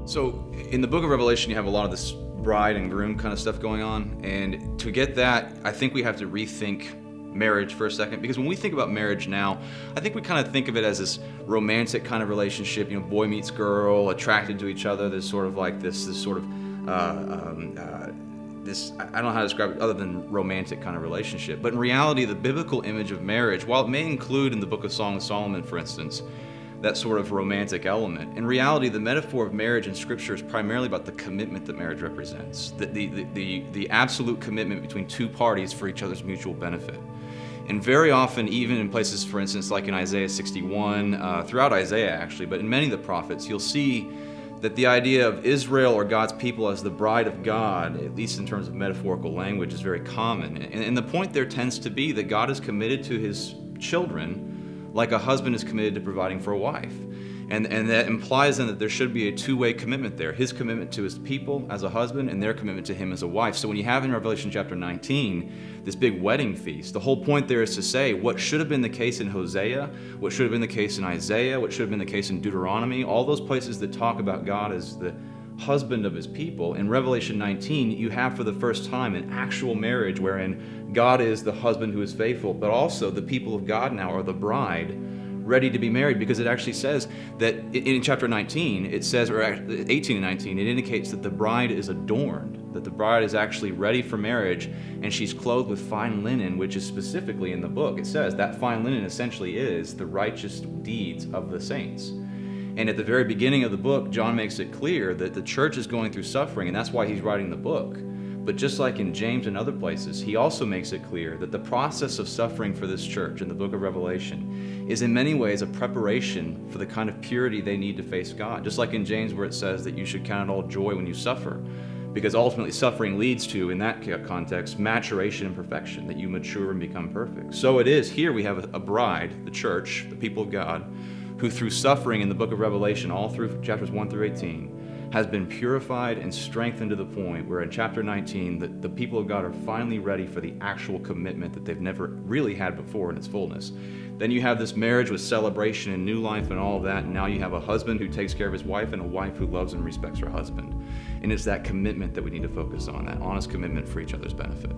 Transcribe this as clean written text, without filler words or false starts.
So in the book of Revelation, you have a lot of this bride and groom kind of stuff going on. And to get that, I think we have to rethink marriage for a second, because when we think about marriage now, I think we kind of think of it as this romantic kind of relationship, you know, boy meets girl, attracted to each other. There's sort of like this sort of I don't know how to describe it other than romantic kind of relationship. But in reality, the biblical image of marriage, while it may include in the book of Song of Solomon, for instance, that sort of romantic element, in reality, the metaphor of marriage in Scripture is primarily about the commitment that marriage represents, the absolute commitment between two parties for each other's mutual benefit. And very often, even in places, for instance, like in Isaiah 61, throughout Isaiah actually, but in many of the prophets, you'll see that the idea of Israel or God's people as the bride of God, at least in terms of metaphorical language, is very common. And the point there tends to be that God is committed to his children like a husband is committed to providing for a wife. And that implies then that there should be a two-way commitment there. His commitment to his people as a husband and their commitment to him as a wife. So when you have in Revelation chapter 19 this big wedding feast, the whole point there is to say what should have been the case in Hosea, what should have been the case in Isaiah, what should have been the case in Deuteronomy, all those places that talk about God as the husband of his people. In Revelation 19, you have for the first time an actual marriage wherein God is the husband who is faithful, but also the people of God now are the bride ready to be married, because it actually says that in chapter 19, it says, or 18 and 19, it indicates that the bride is adorned, that the bride is actually ready for marriage, and she's clothed with fine linen, which is specifically in the book. It says that fine linen essentially is the righteous deeds of the saints. And at the very beginning of the book, John makes it clear that the church is going through suffering, and that's why he's writing the book. But just like in James and other places, he also makes it clear that the process of suffering for this church in the book of Revelation is in many ways a preparation for the kind of purity they need to face God. Just like in James where it says that you should count it all joy when you suffer, because ultimately suffering leads to, in that context, maturation and perfection, that you mature and become perfect. So it is here we have a bride, the church, the people of God, who through suffering in the book of Revelation, all through chapters 1 through 18, has been purified and strengthened to the point where in chapter 19, the people of God are finally ready for the actual commitment that they've never really had before in its fullness. Then you have this marriage with celebration and new life and all of that, and now you have a husband who takes care of his wife and a wife who loves and respects her husband. And it's that commitment that we need to focus on, that honest commitment for each other's benefit.